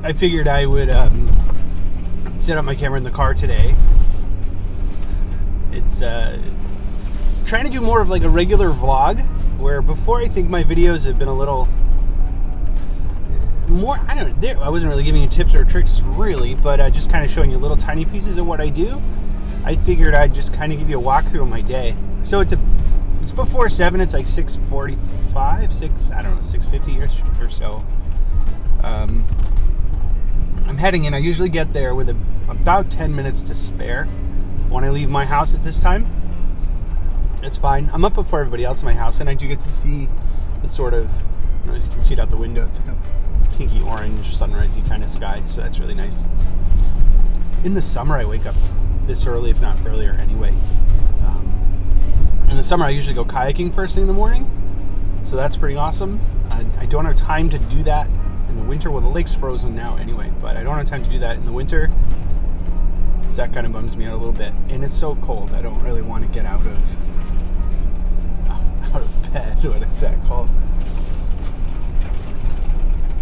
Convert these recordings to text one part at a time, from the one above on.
I figured I would set up my camera in the car today. It's trying to do more of like a regular vlog, where before I think my videos have been a little more, I don't know, I wasn't really giving you tips or tricks really, but just kind of showing you little tiny pieces of what I do. I figured I'd just kind of give you a walkthrough of my day. So it's before 7, it's like 6:45, I don't know, 6:50 or so. I'm heading in. I usually get there with about 10 minutes to spare when I leave my house at this time. It's fine. I'm up before everybody else in my house, and I do get to see the sort of, you know, you can see it out the window. It's like a pinky orange, sunrisey kind of sky, so that's really nice. In the summer, I wake up this early, if not earlier anyway. In the summer, I usually go kayaking first thing in the morning, so that's pretty awesome. I don't have time to do that in the winter. Well, the lake's frozen now anyway, but I don't have time to do that in the winter, so that kind of bums me out a little bit. And it's so cold, I don't really want to get out of bed. What is that called?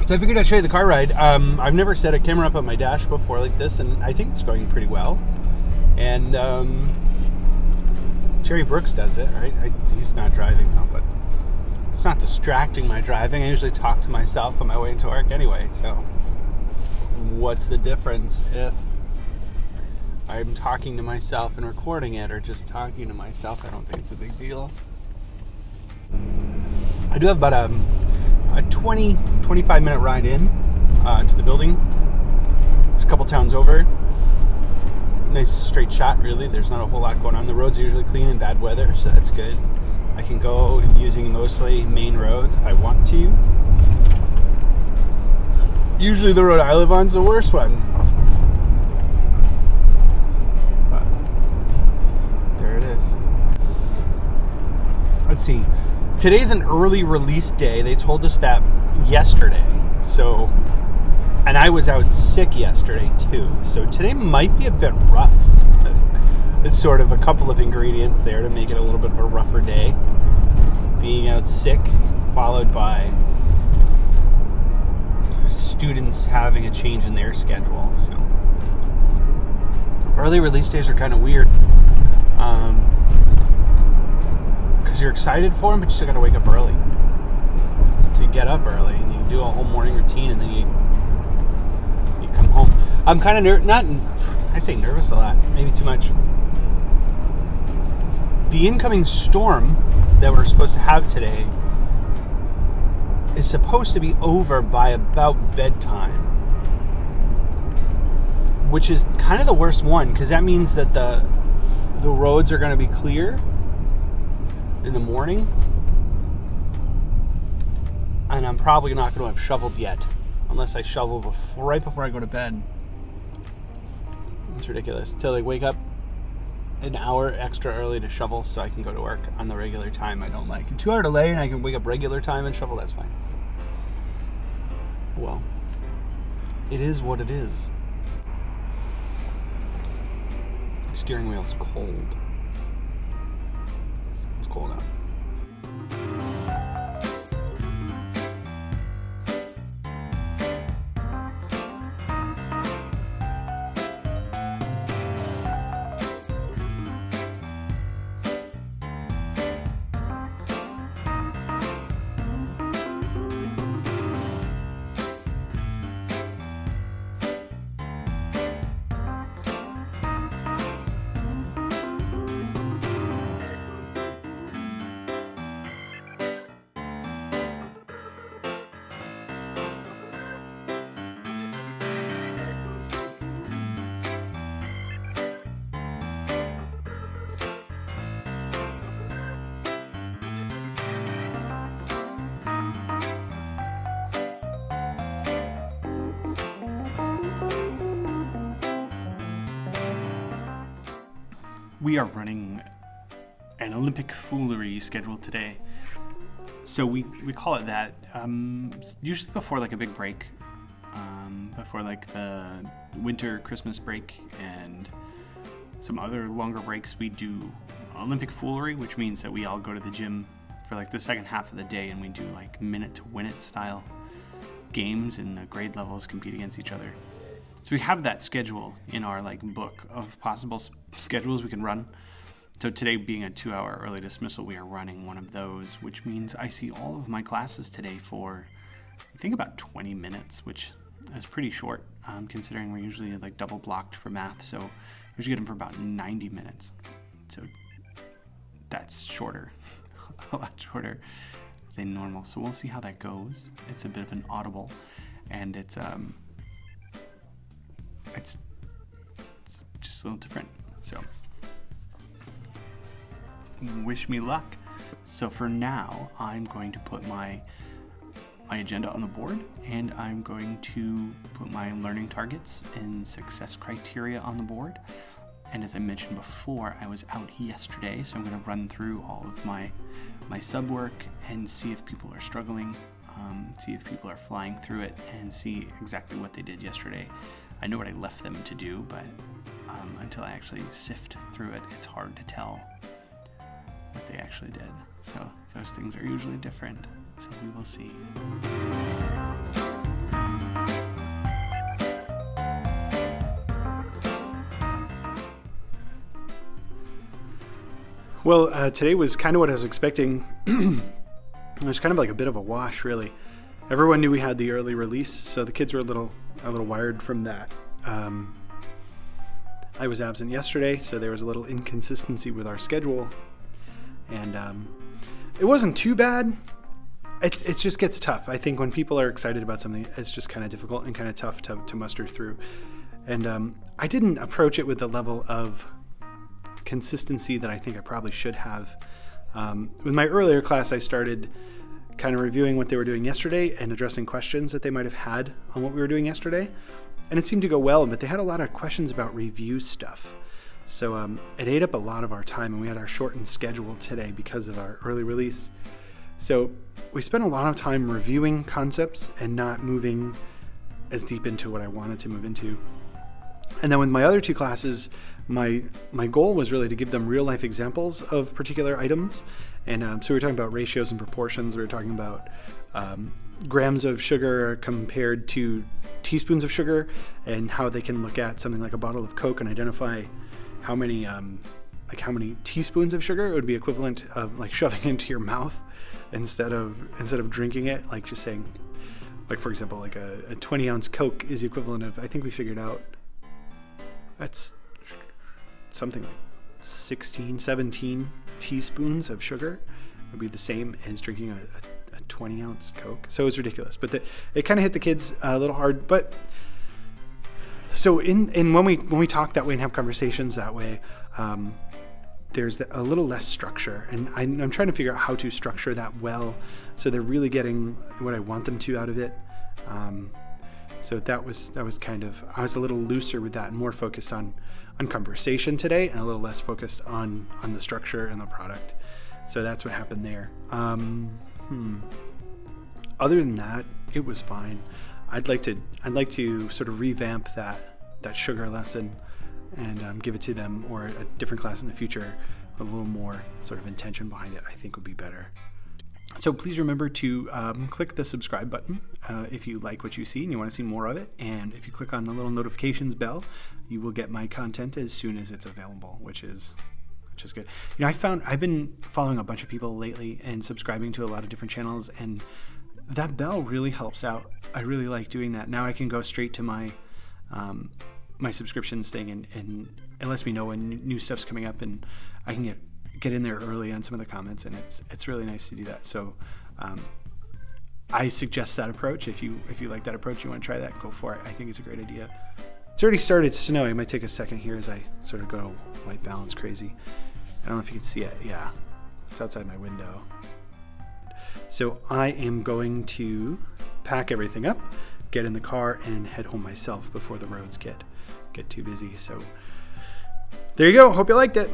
So I figured I'd show you the car ride. I've never set a camera up on my dash before like this, and I think it's going pretty well. And Jerry Brooks does it, right? He's not driving now, but it's not distracting my driving. I usually talk to myself on my way into work anyway, so what's the difference if I'm talking to myself and recording it, or just talking to myself? I don't think it's a big deal. I do have about a 20-25 minute ride in to the building. It's a couple towns over. Nice straight shot, really. There's not a whole lot going on. The roads are usually clean in bad weather, so that's good. I can go using mostly main roads if I want to. Usually the road I live on is the worst one. But there it is. Let's see. Today's an early release day. They told us that yesterday. So, and I was out sick yesterday too. So today might be a bit rough. It's sort of a couple of ingredients there to make it a little bit of a rougher day. Being out sick, followed by students having a change in their schedule. So early release days are kind of weird. Because you're excited for them, but you still got to wake up early. So you get up early and you do a whole morning routine, and then you come home. I'm kind of I say nervous a lot, maybe too much. The incoming storm that we're supposed to have today is supposed to be over by about bedtime, which is kind of the worst one, because that means that the roads are going to be clear in the morning, and I'm probably not going to have shoveled yet, unless I shovel right before I go to bed. It's ridiculous. Till I wake up an hour extra early to shovel so I can go to work on the regular time I don't like. A 2-hour delay and I can wake up regular time and shovel, that's fine. Well, it is what it is. The steering wheel's cold. It's cold out. We are running an Olympic foolery schedule today. So we call it that. Usually before like a big break, before like the winter Christmas break and some other longer breaks, we do Olympic foolery, which means that we all go to the gym for like the second half of the day and we do like minute to win it style games and the grade levels compete against each other. So we have that schedule in our book of possible schedules we can run. So today being a 2-hour early dismissal, we are running one of those, which means I see all of my classes today for, I think, about 20 minutes, which is pretty short, considering we're usually double blocked for math. So we usually get them for about 90 minutes. So that's shorter, a lot shorter than normal. So we'll see how that goes. It's a bit of an audible, and it's just a little different. So wish me luck. So for now, I'm going to put my agenda on the board, and I'm going to put my learning targets and success criteria on the board. And as I mentioned before, I was out yesterday, so I'm going to run through all of my sub work and see if people are struggling, see if people are flying through it, and see exactly what they did yesterday. I know what I left them to do, but until I actually sift through it, it's hard to tell what they actually did. So those things are usually different. So we will see. Well, today was kind of what I was expecting. It was kind of like a bit of a wash, really. Everyone knew we had the early release, so the kids were a little wired from that. I was absent yesterday, so there was a little inconsistency with our schedule, and it wasn't too bad. It just gets tough. I think when people are excited about something, it's just kind of difficult and kind of tough to muster through. And I didn't approach it with the level of consistency that I think I probably should have. With my earlier class, I started kind of reviewing what they were doing yesterday and addressing questions that they might have had on what we were doing yesterday. And it seemed to go well, but they had a lot of questions about review stuff. So it ate up a lot of our time, and we had our shortened schedule today because of our early release. So we spent a lot of time reviewing concepts and not moving as deep into what I wanted to move into. And then with my other two classes, my goal was really to give them real life examples of particular items. And so we were talking about ratios and proportions. We were talking about grams of sugar compared to teaspoons of sugar, and how they can look at something like a bottle of Coke and identify how many teaspoons of sugar it would be equivalent of shoving into your mouth instead of drinking it. Like just saying, for example, a 20 ounce Coke is the equivalent of, I think we figured out, that's something like 16, 17 teaspoons of sugar would be the same as drinking a 20 ounce Coke. So it was ridiculous, but it kind of hit the kids a little hard. But so when we talk that way and have conversations that way, there's a little less structure, and I'm trying to figure out how to structure that well, so they're really getting what I want them to out of it. So that was kind of, I was a little looser with that and more focused on conversation today, and a little less focused on the structure and the product. So that's what happened there. Other than that, it was fine. I'd like to sort of revamp that sugar lesson and give it to them, or a different class in the future with a little more sort of intention behind it, I think would be better. So please remember to click the subscribe button if you like what you see and you want to see more of it. And if you click on the little notifications bell, you will get my content as soon as it's available, which is good. I've been following a bunch of people lately and subscribing to a lot of different channels, and that bell really helps out. I really like doing that. Now I can go straight to my subscriptions thing, and it lets me know when new stuff's coming up, and I can get in there early on some of the comments, and it's really nice to do that. So I suggest that approach. If you like that approach, you want to try that, go for it. I think it's a great idea. It's already started snowing. It might take a second here as I sort of go white balance crazy. I don't know if you can see it. Yeah, it's outside my window. So I am going to pack everything up, get in the car, and head home myself before the roads get too busy. So there you go. Hope you liked it.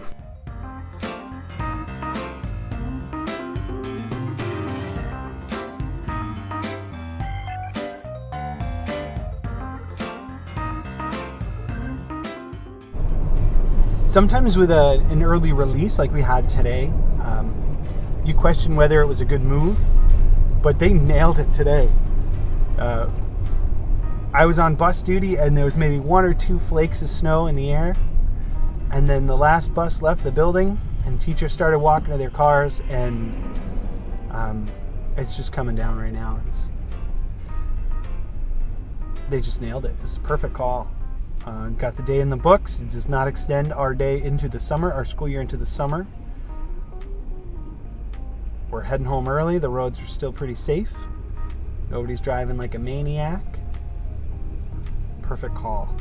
Sometimes with an early release like we had today, you question whether it was a good move, but they nailed it today. I was on bus duty, and there was maybe 1 or 2 flakes of snow in the air. And then the last bus left the building, and teachers started walking to their cars, and it's just coming down right now. They just nailed it. It's a perfect call. Got the day in the books. It does not extend our day into the summer, our school year into the summer. We're heading home early. The roads are still pretty safe. Nobody's driving like a maniac. Perfect call.